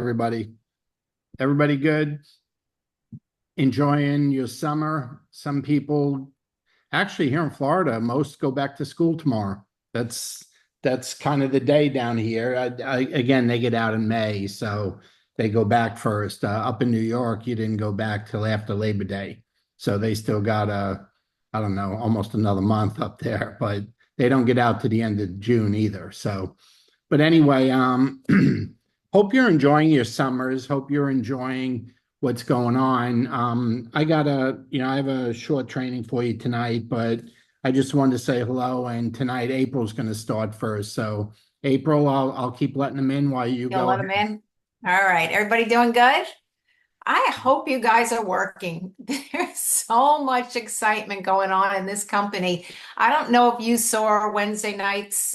Everybody, everybody good? Enjoying your summer? Some people actually here in Florida, most go back to school tomorrow. That's that's kind of the day down here. Again, they get out in May, so they go back first. Up in New York, you didn't go back till after Labor Day, so they still got I don't know, almost another month up there, but they don't get out to the end of June either. So, but anyway, hope you're enjoying your summers. Hope you're enjoying what's going on. I have a short training for you tonight, but I just wanted to say hello. And tonight, April's going to start first. So, April, I'll keep letting them in while you You'll go let ahead. them in? All right. Everybody doing good? I hope you guys are working. There's so much excitement going on in this company. I don't know if you saw Wednesday night's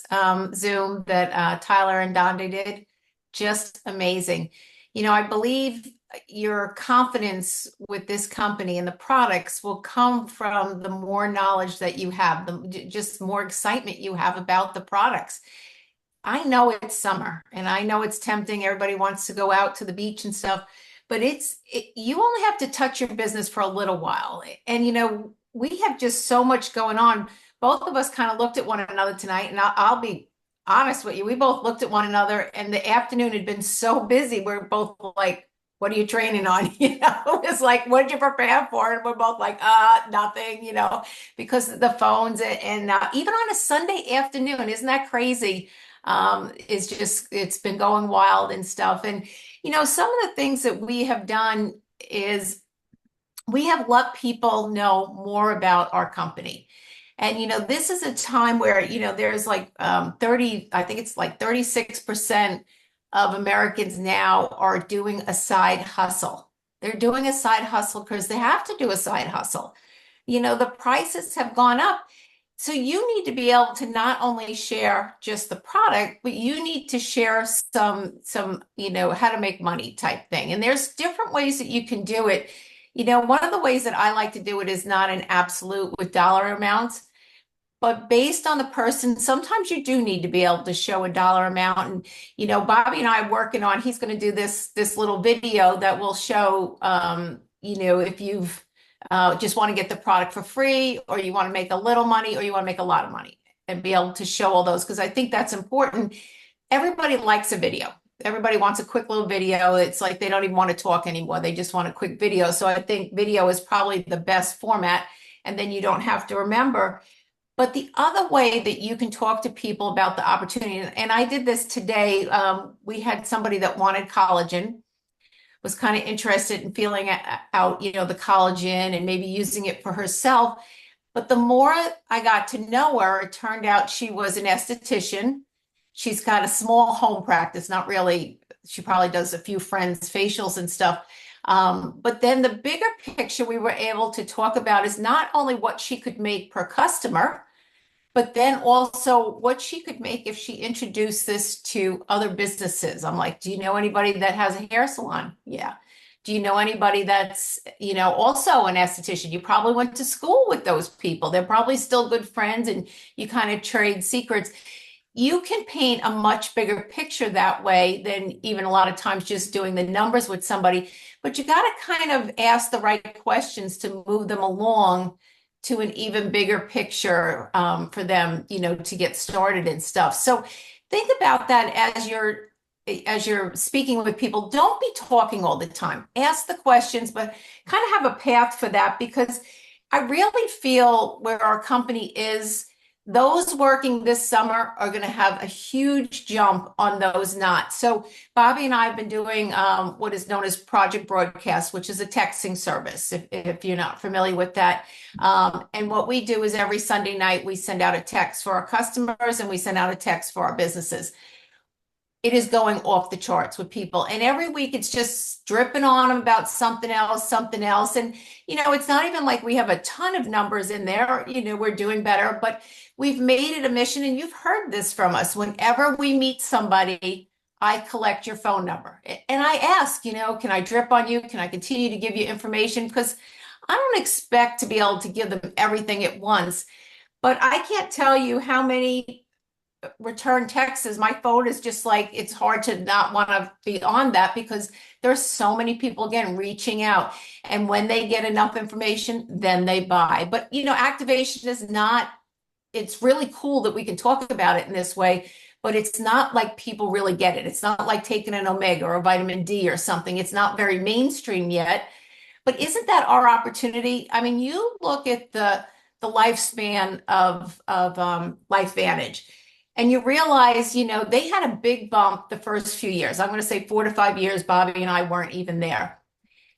Zoom that Tyler and Donda did. Just amazing. I believe your confidence with this company and the products will come from the more knowledge that you have, the just more excitement you have about the products. I know it's summer and I know it's tempting. Everybody wants to go out to the beach and stuff, but you only have to touch your business for a little while. And we have just so much going on. Both of us kind of looked at one another tonight, and I'll be honest with you. We both looked at one another, and the afternoon had been so busy. We're both like, "What are you training on?" It's like, "What did you prepare for?" And we're both like, nothing," because of the phones and even on a Sunday afternoon, isn't that crazy? It's been going wild and stuff. And, some of the things that we have done is we have let people know more about our company. And, this is a time where, there's like 30, I think it's like 36% of Americans now are doing a side hustle. They're doing a side hustle because they have to do a side hustle. The prices have gone up. So you need to be able to not only share just the product, but you need to share some, how to make money type thing. And there's different ways that you can do it. One of the ways that I like to do it is not an absolute with dollar amounts, but based on the person, sometimes you do need to be able to show a dollar amount. And, Bobby and I are working on, he's going to do this little video that will show, if you've just want to get the product for free, or you want to make a little money, or you want to make a lot of money, and be able to show all those, because I think that's important. Everybody likes a video. Everybody wants a quick little video. It's like they don't even want to talk anymore. They just want a quick video. So I think video is probably the best format, and then you don't have to remember. But the other way that you can talk to people about the opportunity, and I did this today, we had somebody that wanted collagen, was kind of interested in feeling out, the collagen and maybe using it for herself. But the more I got to know her, it turned out she was an esthetician. She's got a small home practice, not really, she probably does a few friends' facials and stuff. But then the bigger picture we were able to talk about is not only what she could make per customer, but then also what she could make if she introduced this to other businesses. I'm like, do you know anybody that has a hair salon? Yeah. Do you know anybody that's, also an esthetician? You probably went to school with those people. They're probably still good friends, and you kind of trade secrets. You can paint a much bigger picture that way than even a lot of times just doing the numbers with somebody. But you got to kind of ask the right questions to move them along to an even bigger picture, for them, to get started and stuff. So think about that as you're speaking with people. Don't be talking all the time. Ask the questions, but kind of have a path for that, because I really feel where our company is, those working this summer are going to have a huge jump on those not. So Bobby and I have been doing what is known as Project Broadcast, which is a texting service, if you're not familiar with that. And what we do is every Sunday night, we send out a text for our customers, and we send out a text for our businesses. It is going off the charts with people. And every week it's just dripping on them about something else, something else. And, it's not even like we have a ton of numbers in there. We're doing better, but we've made it a mission. And you've heard this from us. Whenever we meet somebody, I collect your phone number and I ask, can I drip on you? Can I continue to give you information? Because I don't expect to be able to give them everything at once, but I can't tell you how many return texts. My phone is just like, it's hard to not want to be on that because there's so many people, again, reaching out. And when they get enough information, then they buy. But, activation is not, it's really cool that we can talk about it in this way, but it's not like people really get it. It's not like taking an omega or a vitamin D or something. It's not very mainstream yet. But isn't that our opportunity? I mean, you look at the lifespan of LifeVantage, and you realize, they had a big bump the first few years. I'm going to say 4 to 5 years. Bobby and I weren't even there,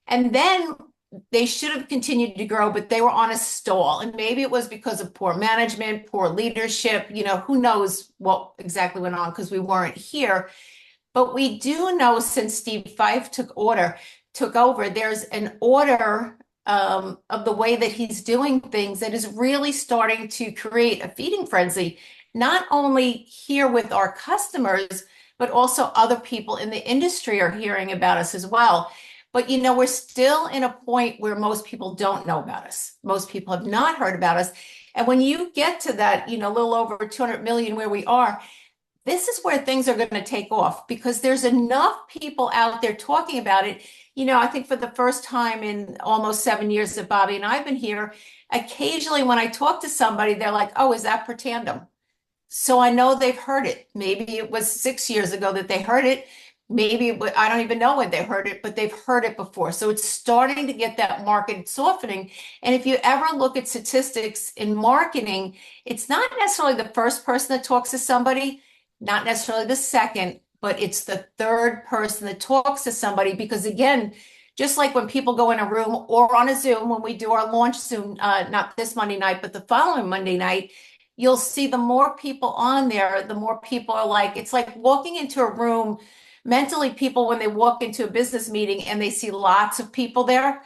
and then they should have continued to grow, but they were on a stall. And maybe it was because of poor management, poor leadership. Who knows what exactly went on because we weren't here. But we do know since Steve Fife took over, there's an order of the way that he's doing things that is really starting to create a feeding frenzy, not only here with our customers, but also other people in the industry are hearing about us as well. But we're still in a point where most people don't know about us. Most people have not heard about us. And when you get to that, little over 200 million where we are, this is where things are going to take off because there's enough people out there talking about it. I think for the first time in almost 7 years that Bobby and I've been here, occasionally when I talk to somebody, they're like, oh, is that per tandem? So I know they've heard it. Maybe it was 6 years ago that they heard it. Maybe I don't even know when they heard it, but they've heard it before. So it's starting to get that market softening. And if you ever look at statistics in marketing, it's not necessarily the first person that talks to somebody, not necessarily the second, but it's the third person that talks to somebody. Because again, just like when people go in a room or on a Zoom, when we do our launch Zoom, not this Monday night, but the following Monday night, you'll see the more people on there, the more people are like, it's like walking into a room. Mentally, people, when they walk into a business meeting and they see lots of people there,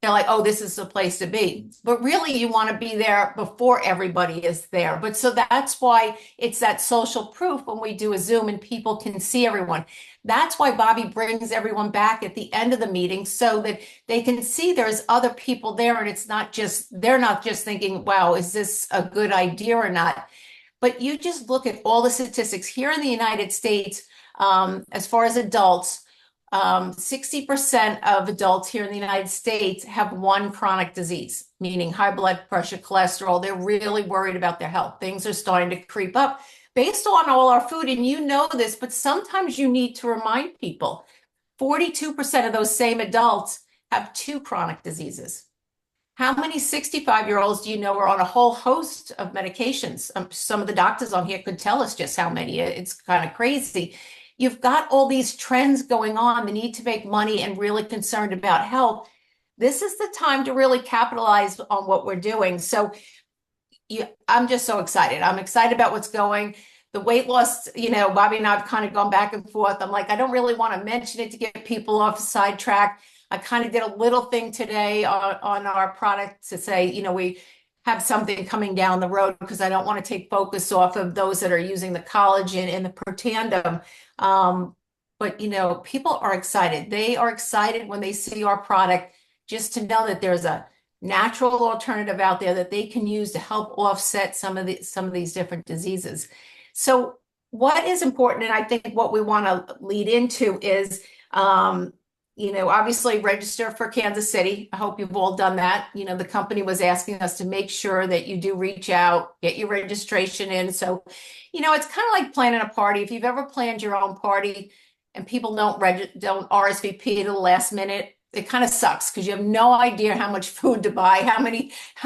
they're like, oh, this is the place to be. But really, you want to be there before everybody is there. But so that's why it's that social proof when we do a Zoom and people can see everyone. That's why Bobby brings everyone back at the end of the meeting so that they can see there's other people there. And it's not just, they're not just thinking, wow, is this a good idea or not? But you just look at all the statistics here in the United States, as far as adults, 60% of adults here in the United States have one chronic disease, meaning high blood pressure, cholesterol. They're really worried about their health. Things are starting to creep up based on all our food. And you know this, but sometimes you need to remind people 42% of those same adults have two chronic diseases. How many 65-year-olds do you know are on a whole host of medications? Some of the doctors on here could tell us just how many. It's kind of crazy. You've got all these trends going on, the need to make money and really concerned about health. This is the time to really capitalize on what we're doing. So I'm just so excited. I'm excited about what's going. The weight loss, Bobby and I have kind of gone back and forth. I'm like, I don't really want to mention it to get people off sidetrack. I kind of did a little thing today on our product to say, we have something coming down the road because I don't want to take focus off of those that are using the collagen and the Protandim. But people are excited. They are excited when they see our product just to know that there's a natural alternative out there that they can use to help offset some of these different diseases. So what is important, and I think what we want to lead into is, obviously register for Kansas City. I hope you've all done that. The company was asking us to make sure that you do reach out, get your registration in. So, it's kind of like planning a party. If you've ever planned your own party and people don't RSVP to the last minute, it kind of sucks because you have no idea how much food to buy, how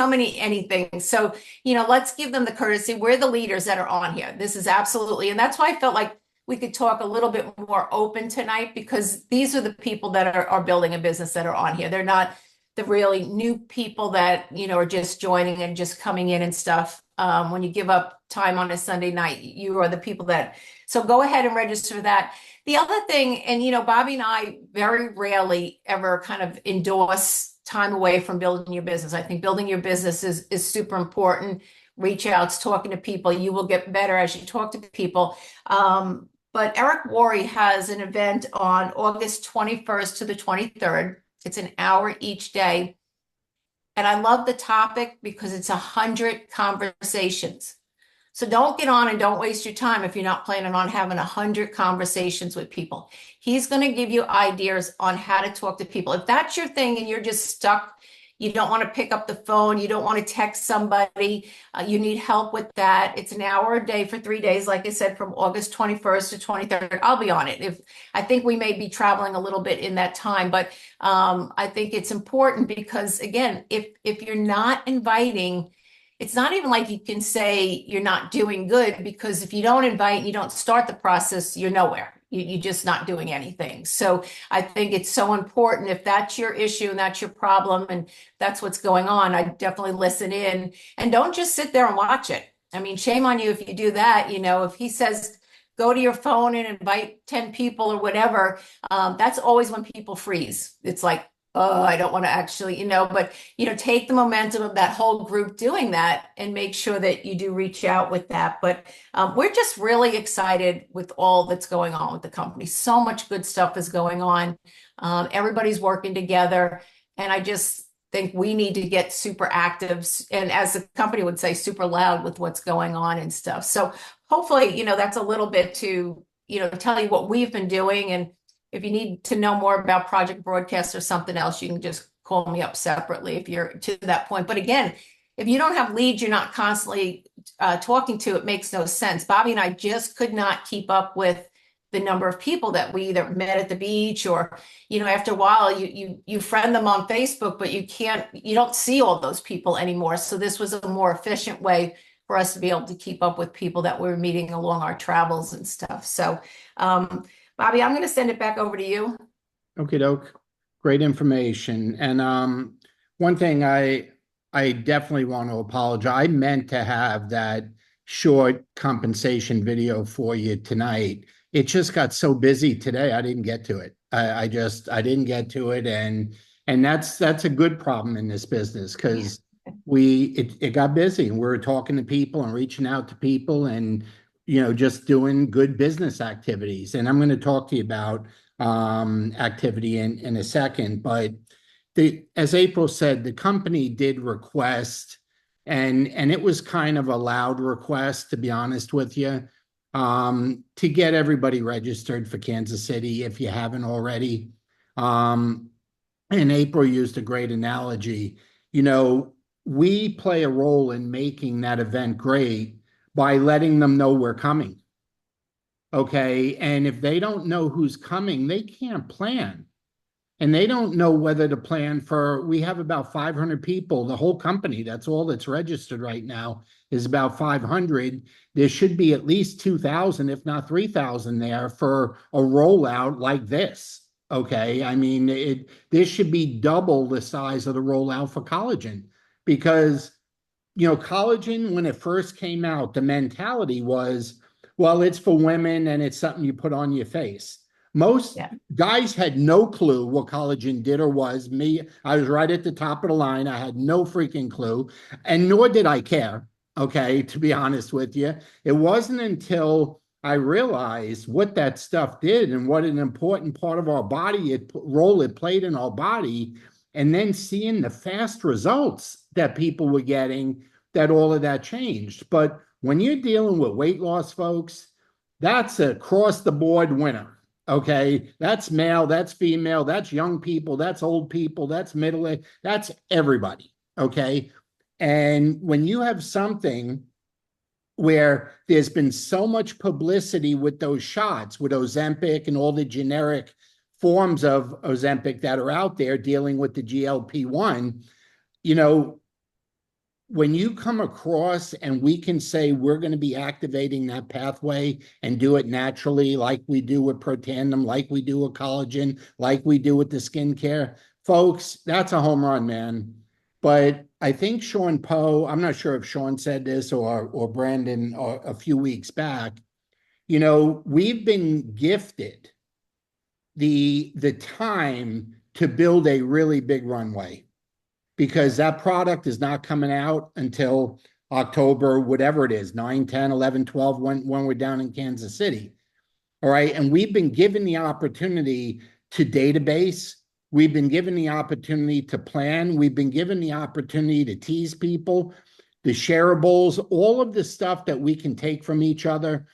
many anything. So, let's give them the courtesy. We're the leaders that are on here. This is absolutely, and that's why I felt like we could talk a little bit more open tonight because these are the people that are building a business that are on here. They're not the really new people that, are just joining and just coming in and stuff. When you give up time on a Sunday night, you are the people so go ahead and register for that. The other thing, and Bobby and I very rarely ever kind of endorse time away from building your business. I think building your business is super important. Reach outs, talking to people. You will get better as you talk to people. But Eric Worre has an event on August 21st to the 23rd. It's an hour each day. And I love the topic because it's 100 conversations. So don't get on and don't waste your time if you're not planning on having 100 conversations with people. He's going to give you ideas on how to talk to people. If that's your thing and you're just stuck, you don't want to pick up the phone, you don't want to text somebody, you need help with that. It's an hour a day for 3 days, like I said, from August 21st to 23rd. I'll be on it. If I think we may be traveling a little bit in that time, but I think it's important because again, if you're not inviting, it's not even like you can say you're not doing good because if you don't invite and you don't start the process, you're nowhere. You're just not doing anything. So I think it's so important if that's your issue and that's your problem and that's what's going on. I definitely listen in and don't just sit there and watch it. I mean, shame on you if you do that. You know, if he says, go to your phone and invite 10 people or whatever, that's always when people freeze. It's like, oh, I don't want to actually, but take the momentum of that whole group doing that and make sure that you do reach out with that. But we're just really excited with all that's going on with the company. So much good stuff is going on. Everybody's working together. And I just think we need to get super active and as the company would say, super loud with what's going on and stuff. So hopefully, that's a little bit to, tell you what we've been doing. And if you need to know more about Project Broadcast or something else, you can just call me up separately if you're to that point. But again, if you don't have leads, you're not constantly talking to, it makes no sense. Bobby and I just could not keep up with the number of people that we either met at the beach or, after a while you friend them on Facebook, but you don't see all those people anymore. So this was a more efficient way for us to be able to keep up with people that we're meeting along our travels and stuff. So, Bobby, I'm going to send it back over to you. Okay, doke. Great information. And one thing I definitely want to apologize. I meant to have that short compensation video for you tonight. It just got so busy today, I didn't get to it. I didn't get to it, and that's a good problem in this business because it got busy and we were talking to people and reaching out to people and just doing good business activities. And I'm going to talk to you about activity in a second. But as April said, the company did request, and it was kind of a loud request, to be honest with you, to get everybody registered for Kansas City if you haven't already. And April used a great analogy. We play a role in making that event great by letting them know we're coming. Okay. And if they don't know who's coming, they can't plan. And they don't know whether to plan for, we have about 500 people, the whole company, that's all that's registered right now is about 500. There should be at least 2,000, if not 3,000 there for a rollout like this. Okay. I mean, this should be double the size of the rollout for collagen because collagen, when it first came out, the mentality was, well, it's for women and it's something you put on your face. Most guys had no clue what collagen did or was. Me, I was right at the top of the line. I had no freaking clue, and nor did I care, okay, to be honest with you. It wasn't until I realized what that stuff did and what an important part of our body, role it played in our body, and then seeing the fast results that people were getting, that all of that changed. But when you're dealing with weight loss, folks, that's a across the board winner. Okay, that's male, that's female, that's young people, that's old people, that's middle age, that's everybody. Okay, and when you have something where there's been so much publicity with those shots, with Ozempic and all the generic forms of Ozempic that are out there dealing with the GLP-1, when you come across and we can say we're going to be activating that pathway and do it naturally, like we do with Protandim, like we do with collagen, like we do with the skincare, folks, that's a home run, man. But I think Sean Poe, I'm not sure if Sean said this or Brandon a few weeks back, we've been gifted the time to build a really big runway, because that product is not coming out until October, whatever it is, 9, 10, 11, 12, when we're down in Kansas City. All right. And we've been given the opportunity to database. We've been given the opportunity to plan. We've been given the opportunity to tease people. the shareables, all of the stuff that we can take from each other.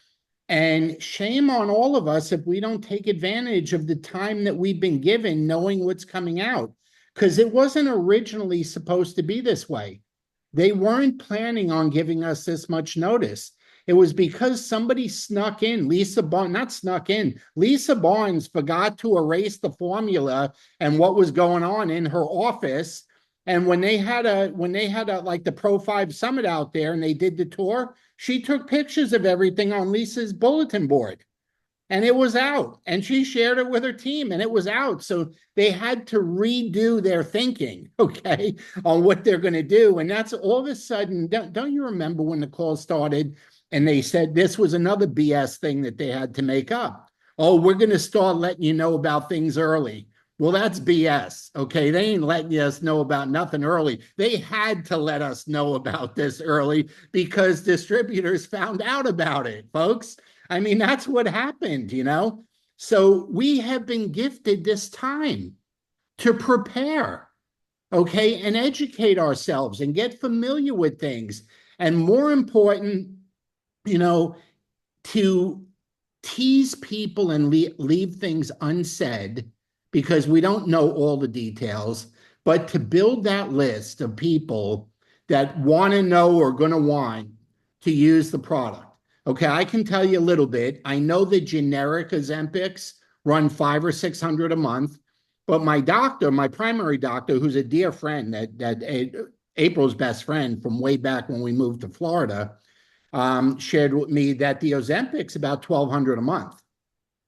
And shame on all of us if we don't take advantage of the time that we've been given knowing what's coming out, because it wasn't originally supposed to be this way. They weren't planning on giving us this much notice. It was because somebody snuck in, Lisa Barnes, not snuck in, Lisa Barnes forgot to erase the formula and what was going on in her office. And when they had a like the Pro 5 Summit out there and they did the tour, she took pictures of everything on Lisa's bulletin board. And it was out, and she shared it with her team, and it was out. So they had to redo their thinking, okay, on what they're going to do. And that's all of a sudden, don't you remember when the call started and they said this was another BS thing that they had to make up? Oh, we're going to start letting you know about things early. Well, that's BS, okay? They ain't letting us know about nothing early. They had to let us know about this early because distributors found out about it, folks. I mean, that's what happened, you know? So we have been gifted this time to prepare, okay, and educate ourselves and get familiar with things. And more important, you know, to tease people and leave things unsaid because we don't know all the details, but to build that list of people that want to know or going to want to use the product. Okay, I can tell you a little bit. I know the generic Ozempics run 500 or 600 a month, but my doctor, my primary doctor, who's a dear friend, that April's best friend from way back when we moved to Florida, shared with me that the Ozempic's about 1,200 a month.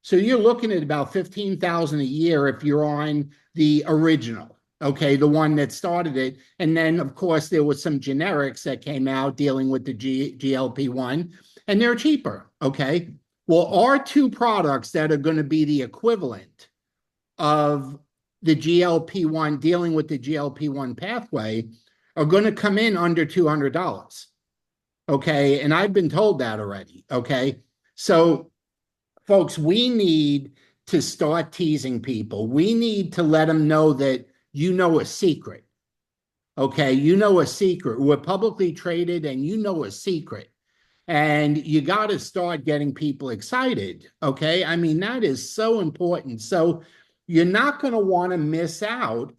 So you're looking at about 15,000 a year if you're on the original, okay, the one that started it. And then, of course, there was some generics that came out dealing with the GLP-1, and they're cheaper, okay? Well, our two products that are going to be the equivalent of the GLP-1, dealing with the GLP-1 pathway, are going to come in under $200, okay? And I've been told that already, okay? So, folks, we need to start teasing people. We need to let them know that you know a secret, okay? You know a secret. We're publicly traded and you know a secret. And you got to start getting people excited, okay? I mean, that is so important. So you're not going to want to miss out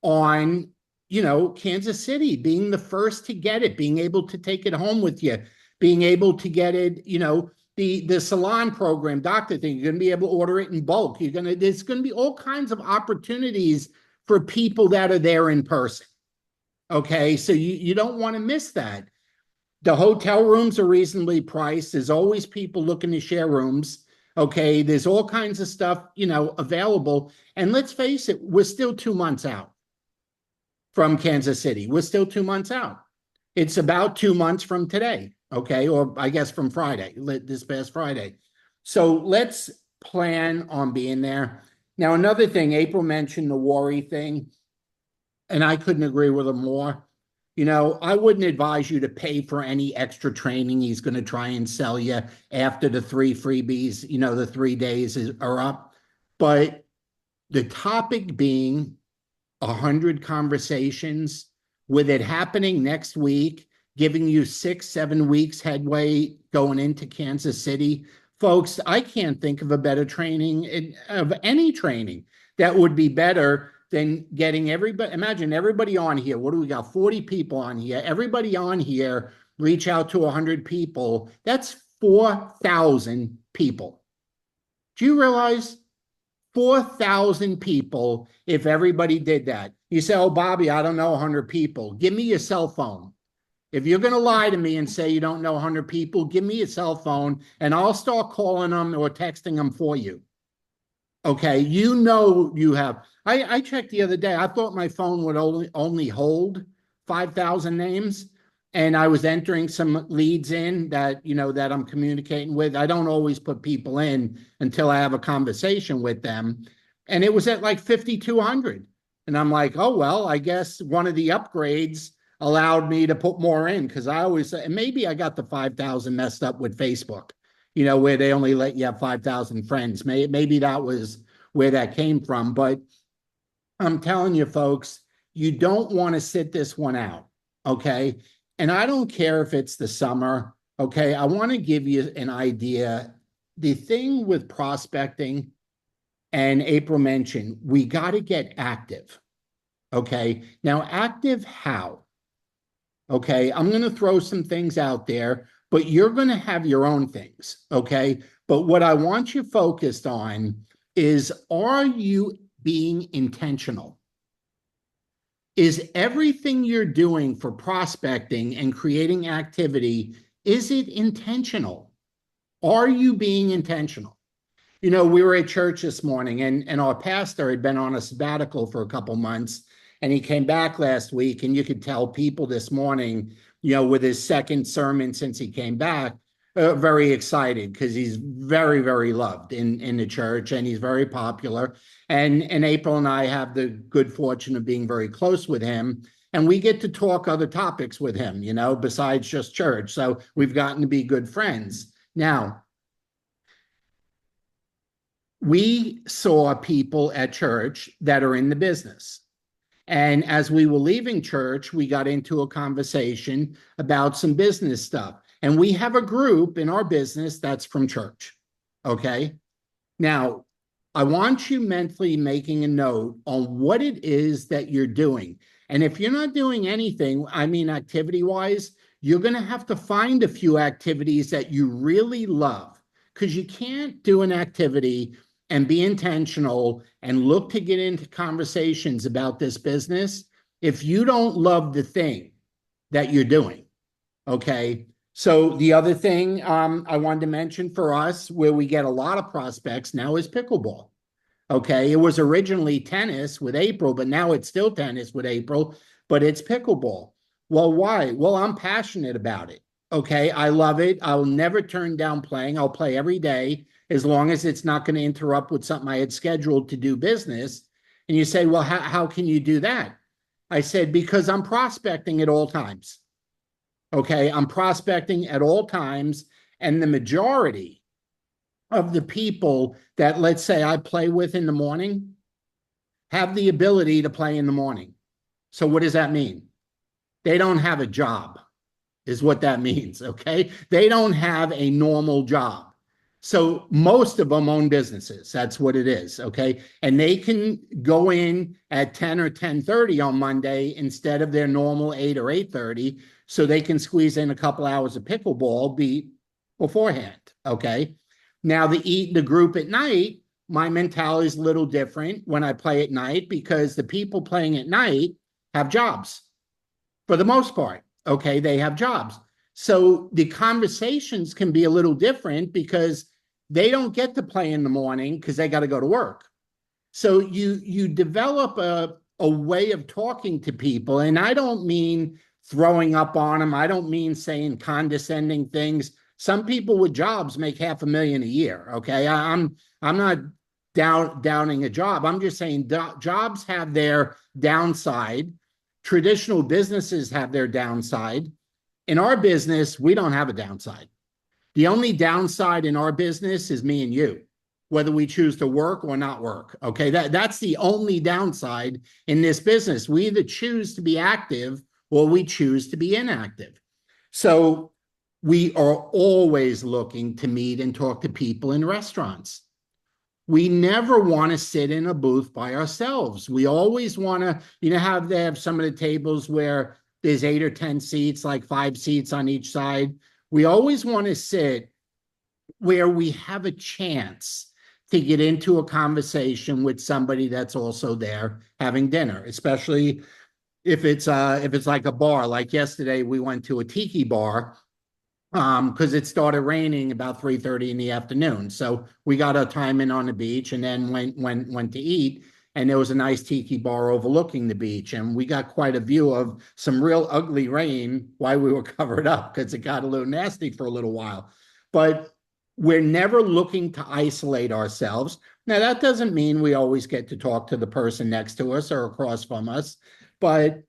on, you know, Kansas City being the first to get it, being able to take it home with you, being able to get it, you know, the salon program, doctor thing, you're going to be able to order it in bulk. There's going to be all kinds of opportunities for people that are there in person, okay? So you don't want to miss that. The hotel rooms are reasonably priced. There's always people looking to share rooms. Okay. There's all kinds of stuff, you know, available. And let's face it, we're still 2 months out from Kansas City. We're still 2 months out. It's about 2 months from today. Okay. Or I guess from Friday, this past Friday. So let's plan on being there. Now, another thing, April mentioned the worry thing, and I couldn't agree with her more. You know, I wouldn't advise you to pay for any extra training he's going to try and sell you after the 3 freebies, you know, the 3 days are up. But the topic being 100 conversations, with it happening next week, giving you 6-7 weeks headway going into Kansas City. Folks, I can't think of a better training, of any training that would be better than getting everybody. Imagine everybody on here. What do we got? 40 people on here. Everybody on here reach out to 100 people. That's 4,000 people. Do you realize 4,000 people if everybody did that? You say, oh, Bobby, I don't know 100 people. Give me your cell phone. If you're going to lie to me and say you don't know 100 people, give me your cell phone and I'll start calling them or texting them for you. Okay, you know you have. I checked the other day. I thought my phone would only hold 5,000 names, and I was entering some leads in that, you know, that I'm communicating with. I don't always put people in until I have a conversation with them, and it was at like 5,200. And I'm like, oh well, I guess one of the upgrades allowed me to put more in, because I always say, and maybe I got the 5,000 messed up with Facebook, you know, where they only let you have 5,000 friends. Maybe that was where that came from. But I'm telling you, folks, you don't want to sit this one out, okay? and I don't care if it's the summer, okay? I want to give you an idea. The thing with prospecting, and April mentioned, we got to get active, okay? Now, active how? Okay, I'm going to throw some things out there, but you're going to have your own things, okay? But what I want you focused on is, are you being intentional? Is everything you're doing for prospecting and creating activity, is it intentional? Are you being intentional? You know, we were at church this morning, and our pastor had been on a sabbatical for a couple months, and he came back last week, and you could tell people this morning, you know, with his second sermon since he came back, very excited because he's very, very loved in the church, and he's very popular. And April and I have the good fortune of being very close with him, and we get to talk other topics with him, you know, besides just church. So we've gotten to be good friends. Now, we saw people at church that are in the business. And as we were leaving church, we got into a conversation about some business stuff. And we have a group in our business that's from church. Okay. Now, I want you mentally making a note on what it is that you're doing. And if you're not doing anything, I mean, activity wise, you're going to have to find a few activities that you really love, because you can't do an activity and be intentional and look to get into conversations about this business if you don't love the thing that you're doing. Okay. So the other thing I wanted to mention for us, where we get a lot of prospects now, is pickleball. Okay. It was originally tennis with April, but now it's still tennis with April, but it's pickleball. Well, why? Well, I'm passionate about it. Okay. I love it. I'll never turn down playing. I'll play every day as long as it's not going to interrupt with something I had scheduled to do business. And you say, well, how can you do that? I said, because I'm prospecting at all times. Okay. I'm prospecting at all times. And the majority of the people that, let's say, I play with in the morning have the ability to play in the morning. So what does that mean? They don't have a job, is what that means. Okay. They don't have a normal job. So most of them own businesses. That's what it is. Okay. And they can go in at 10 or 10:30 on Monday instead of their normal 8 or 8:30. So they can squeeze in a couple hours of pickleball beforehand. Okay. Now the group at night, my mentality is a little different when I play at night, because the people playing at night have jobs for the most part. Okay. They have jobs. So the conversations can be a little different because they don't get to play in the morning because they got to go to work. So you develop a way of talking to people. And I don't mean throwing up on them. I don't mean saying condescending things. Some people with jobs make $500,000 a year. Okay. I'm not downing a job. I'm just saying jobs have their downside. Traditional businesses have their downside. In our business, we don't have a downside. The only downside in our business is me and you, whether we choose to work or not work. Okay, that's the only downside in this business. We either choose to be active or we choose to be inactive. So we are always looking to meet and talk to people in restaurants. We never want to sit in a booth by ourselves. We always want to, they have some of the tables where there's 8 or 10 seats, like 5 seats on each side. We always want to sit where we have a chance to get into a conversation with somebody that's also there having dinner, especially if it's like a bar. Like yesterday, we went to a tiki bar because it started raining about 3:30 in the afternoon. So we got our time in on the beach and then went to eat. And there was a nice tiki bar overlooking the beach. And we got quite a view of some real ugly rain while we were covered up, because it got a little nasty for a little while. But we're never looking to isolate ourselves. Now, that doesn't mean we always get to talk to the person next to us or across from us, but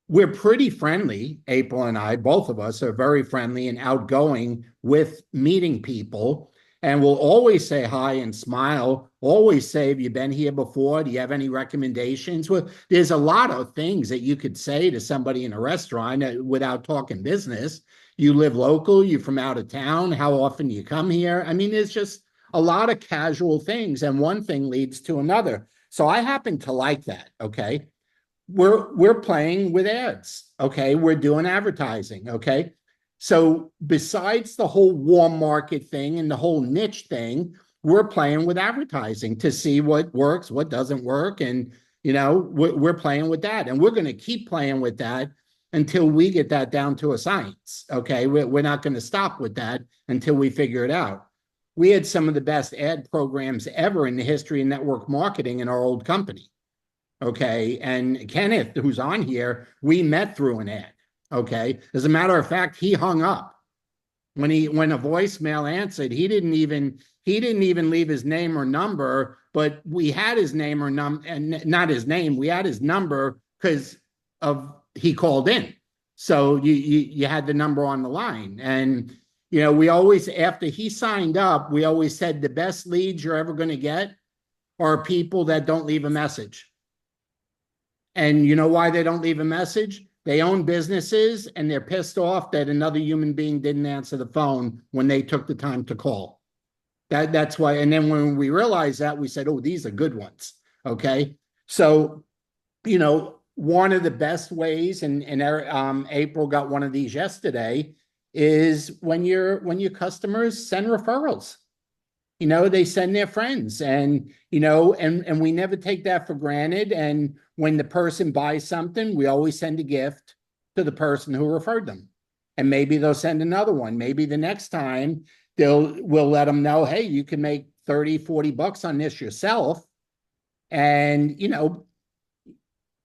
we're pretty friendly. April and I, both of us, are very friendly and outgoing with meeting people. And we'll always say hi and smile, always say, have you been here before? Do you have any recommendations? Well, there's a lot of things that you could say to somebody in a restaurant without talking business. You live local, you're from out of town, how often do you come here? I mean, there's just a lot of casual things, and one thing leads to another. So I happen to like that, okay? We're playing with ads, okay? We're doing advertising, okay? So besides the whole warm market thing and the whole niche thing, we're playing with advertising to see what works, what doesn't work, and we're playing with that, and we're going to keep playing with that until we get that down to a science. Okay, we're not going to stop with that until we figure it out. We had some of the best ad programs ever in the history of network marketing in our old company. Okay, and Kenneth, who's on here, we met through an ad. Okay, as a matter of fact, he hung up when a voicemail answered. He didn't even leave his name or number, but we had his name or and not his name. We had his number because of he called in. So you had the number on the line, and we always, after he signed up, we always said the best leads you're ever going to get are people that don't leave a message. And you know why they don't leave a message? They own businesses and they're pissed off that another human being didn't answer the phone when they took the time to call. That's why. And then when we realized that, we said, oh, these are good ones. Okay. So, one of the best ways, and April got one of these yesterday, is when your customers send referrals. They send their friends, and and we never take that for granted. And when the person buys something, we always send a gift to the person who referred them. And maybe they'll send another one. Maybe the next time we'll let them know, hey, you can make 30, 40 bucks on this yourself. And,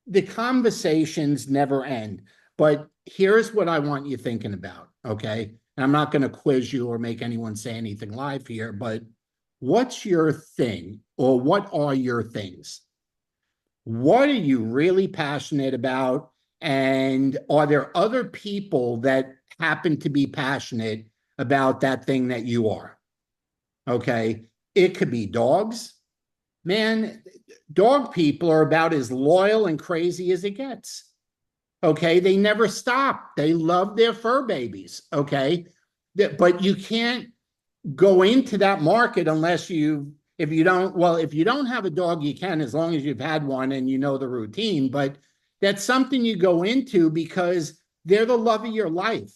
the conversations never end. But here's what I want you thinking about, okay? And I'm not going to quiz you or make anyone say anything live here, but what's your thing, or what are your things? What are you really passionate about? And are there other people that happen to be passionate about that thing that you are? Okay. It could be dogs. Man, dog people are about as loyal and crazy as it gets. Okay. They never stop. They love their fur babies. Okay. But you can't go into that market unless if you don't have a dog, you can, as long as you've had one and you know the routine. But that's something you go into because they're the love of your life.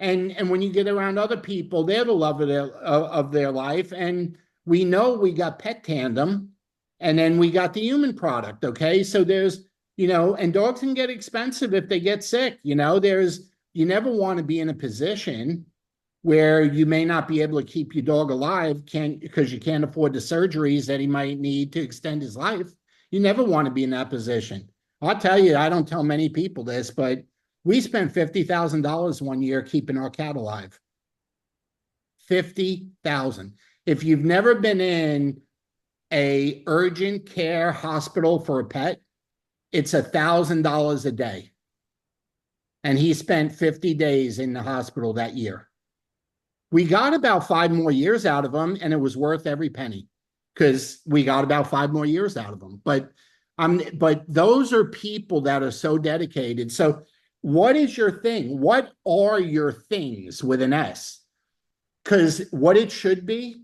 And when you get around other people, they're the love of their life. And we know we got pet tandem, and then we got the human product. Okay. So there's, and dogs can get expensive if they get sick. You never want to be in a position where you may not be able to keep your dog alive because you can't afford the surgeries that he might need to extend his life. You never want to be in that position. I'll tell you, I don't tell many people this, but we spent $50,000 one year keeping our cat alive. $50,000. If you've never been in a urgent care hospital for a pet, it's $1,000 a day. And he spent 50 days in the hospital that year. We got about 5 more years out of him, and it was worth every penny because we got about 5 more years out of him. But those are people that are so dedicated. So what is your thing? What are your things with an S? Because what it should be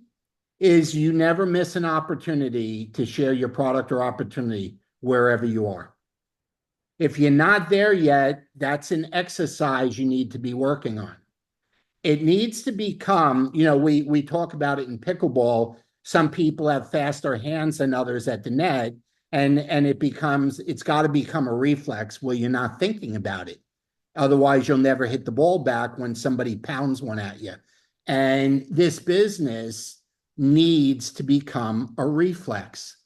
is you never miss an opportunity to share your product or opportunity wherever you are. If you're not there yet, that's an exercise you need to be working on. It needs to become, we talk about it in pickleball. Some people have faster hands than others at the net, and it's got to become a reflex where you're not thinking about it. Otherwise, you'll never hit the ball back when somebody pounds one at you. And this business needs to become a reflex,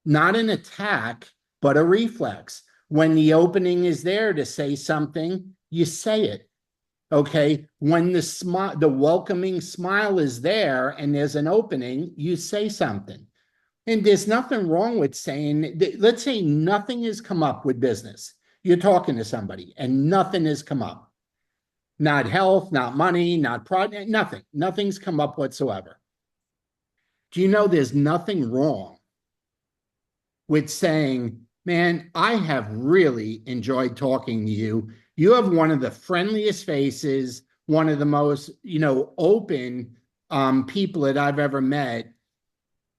not an attack, but a reflex. When the opening is there to say something, you say it. Okay, when the welcoming smile is there and there's an opening, you say something. And there's nothing wrong with saying, let's say nothing has come up with business. You're talking to somebody and nothing has come up. Not health, not money, not product, nothing. Nothing's come up whatsoever. Do you know there's nothing wrong with saying, man, I have really enjoyed talking to you. You have one of the friendliest faces, one of the most, open people that I've ever met.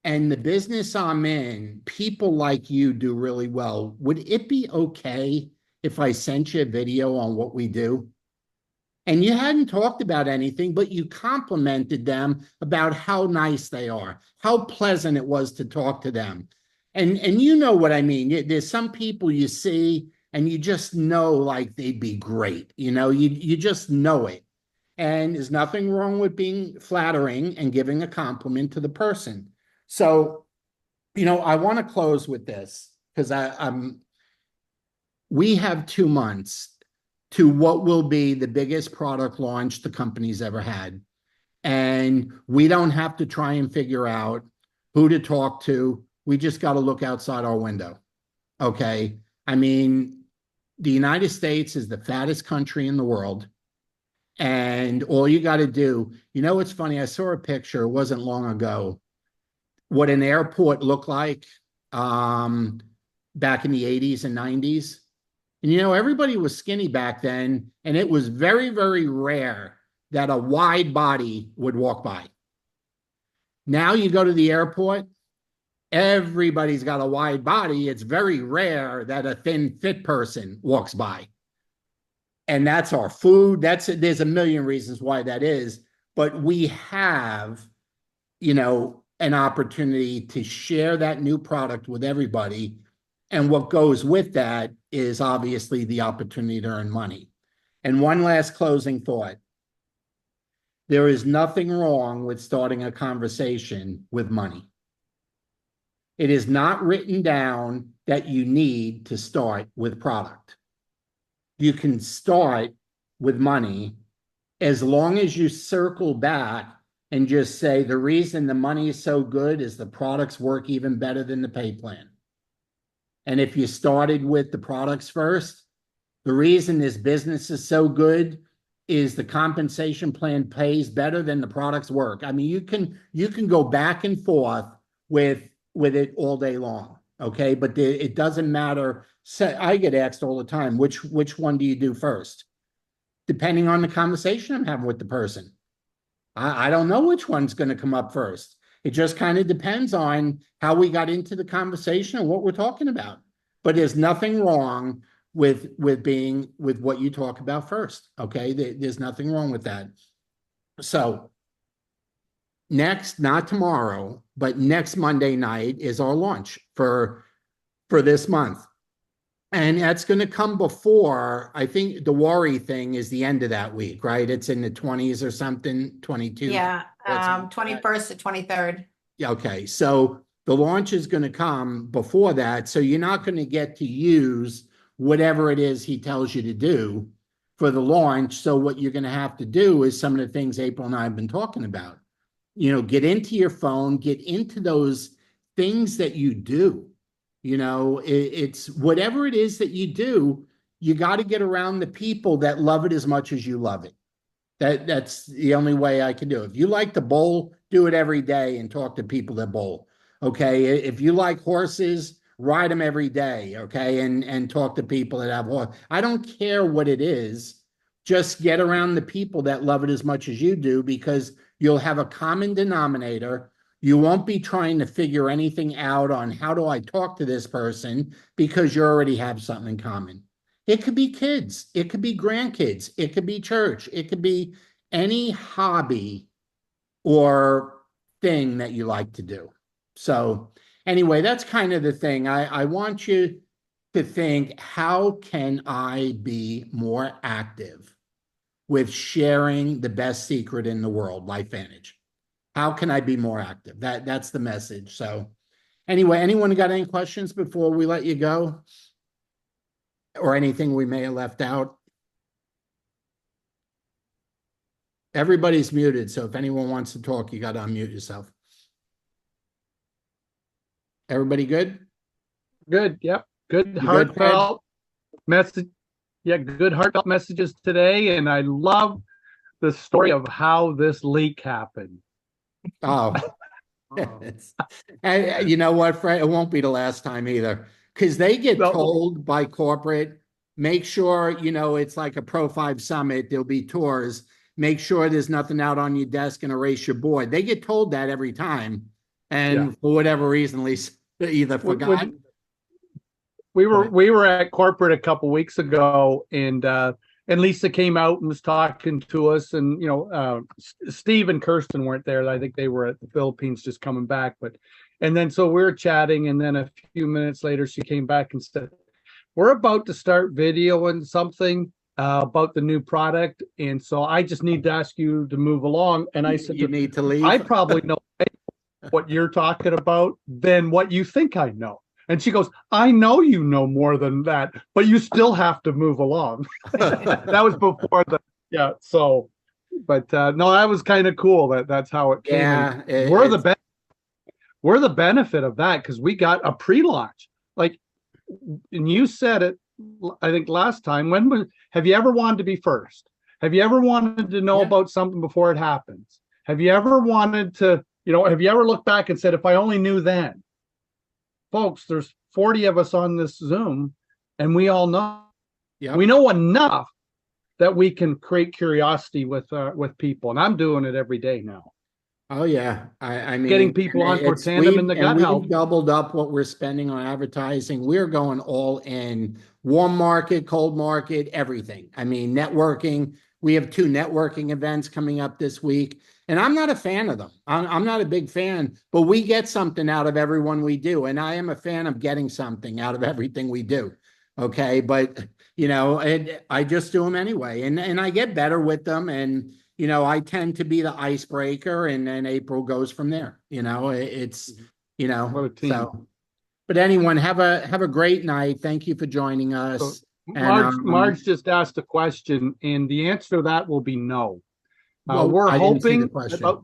And the business I'm in, people like you do really well. Would it be okay if I sent you a video on what we do? And you hadn't talked about anything, but you complimented them about how nice they are, how pleasant it was to talk to them. And you know what I mean. There's some people you see and you just know like they'd be great. You just know it. And there's nothing wrong with being flattering and giving a compliment to the person. So, I want to close with this because we have 2 months to what will be the biggest product launch the company's ever had. And we don't have to try and figure out who to talk to. We just got to look outside our window. Okay. I mean, the United States is the fattest country in the world. And all you got to do, it's funny. I saw a picture, it wasn't long ago, what an airport looked like back in the 80s and 90s. And everybody was skinny back then, and it was very, very rare that a wide body would walk by. Now you go to the airport, everybody's got a wide body. It's very rare that a thin, fit person walks by. And that's our food. There's a million reasons why that is, but we have, an opportunity to share that new product with everybody. And what goes with that is obviously the opportunity to earn money. And one last closing thought. There is nothing wrong with starting a conversation with money. It is not written down that you need to start with product. You can start with money as long as you circle back and just say, the reason the money is so good is the products work even better than the pay plan. And if you started with the products first, the reason this business is so good is the compensation plan pays better than the products work. I mean, you can go back and forth with it all day long. Okay. But it doesn't matter. I get asked all the time, which one do you do first? Depending on the conversation I'm having with the person. I don't know which one's going to come up first. It just kind of depends on how we got into the conversation and what we're talking about. But there's nothing wrong with what you talk about first. Okay. There's nothing wrong with that. So next, not tomorrow, but next Monday night is our launch for this month. And that's going to come before, I think the worry thing is the end of that week, right? It's in the 20s or something, 22. Yeah, 21st to 23rd. Yeah, okay. So the launch is going to come before that. So you're not going to get to use whatever it is he tells you to do for the launch. So what you're going to have to do is some of the things April and I have been talking about. Get into your phone, get into those things that you do. It's whatever it is that you do, you got to get around the people that love it as much as you love it. That's the only way I can do it. If you like to bowl, do it every day and talk to people that bowl. Okay. If you like horses, ride them every day. Okay. And talk to people that have horses. I don't care what it is. Just get around the people that love it as much as you do, because you'll have a common denominator. You won't be trying to figure anything out on how do I talk to this person, because you already have something in common. It could be kids. It could be grandkids. It could be church. It could be any hobby or thing that you like to do. So anyway, that's kind of the thing. I want you to think, how can I be more active with sharing the best secret in the world, LifeVantage? How can I be more active? That's the message. So anyway, anyone got any questions before we let you go? Or anything we may have left out? Everybody's muted, so if anyone wants to talk, you got to unmute yourself. Everybody good? Good. Yep. Good. You good, Fred? Heartfelt message. Yeah, good heartfelt messages today, and I love the story of how this leak happened. Oh, and you know what, Fred? It won't be the last time either, because they get So, told by corporate, make sure, it's like a Pro 5 summit, there'll be tours. Make sure there's nothing out on your desk and erase your board. They get told that every time. yeah, And for whatever reason, Lisa either forgot. when we Go were ahead. we were at corporate a couple weeks ago, and Lisa came out and was talking to us, and Steve and Kirsten weren't there. I think they were at the Philippines just coming back, but and then so we were chatting, and then a few minutes later she came back and said, we're about to start videoing something about the new product, and so I just need to ask you to move along. And I said, You need to I leave. probably know what you're talking about than what you think I know. And she goes, I know you know more than that, but you still have to move along. That was before the, yeah. So, but no, that was kind of cool that's how it came. And Yeah, we're the best. We're the benefit of that because we got a pre-launch. Like, and you said it, I think last time. Have you ever wanted to be first? Have you ever wanted to know yeah. about something before it happens? Have you ever wanted to, have you ever looked back and said, if I only knew then? Folks, there's 40 of us on this Zoom, and we all know, Yep. we know enough that we can create curiosity with people. And I'm doing it every day now. Oh yeah, I mean, Getting people on for Tandem in the gut health. we've doubled up what we're spending on advertising. We're going all in, warm market, cold market, everything. I mean, networking. We have 2 networking events coming up this week, and I'm not a fan of them. I'm not a big fan, but we get something out of everyone we do, and I am a fan of getting something out of everything we do. Okay, but I just do them anyway, and I get better with them, and I tend to be the icebreaker, and then April goes from there. It's, What a team. so, but anyone, have a great night. Thank you for joining So us. And Marge just asked a question, and the answer to that will be no. well, We're I didn't see the hoping. question.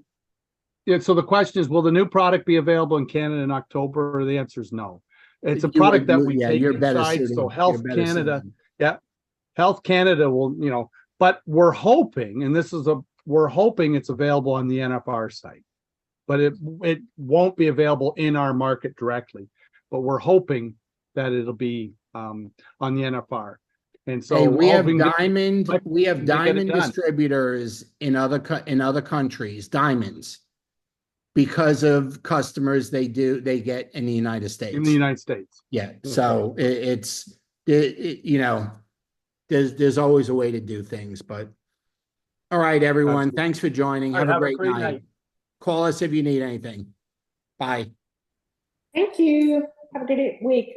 Yeah, so the question is, will the new product be available in Canada in October? The answer is no. It's a product that we Yeah, take you're better inside. So suited. You're Health better Canada, suited. yeah, Health Canada will, but we're hoping, and we're hoping it's available on the NFR site, but it won't be available in our market directly. But we're hoping that it'll be on the NFR. And so Hey, we all have we can do diamond. We have to get it diamond done. distributors in other countries. Diamonds, because of customers they get in the United In the States. United States. Yeah. Okay. So there's always a way to do things. But all right, everyone. Absolutely. Thanks for joining. All right, Have a have a great great night. night. Call us if you need anything. Bye. Thank you. Have a good week.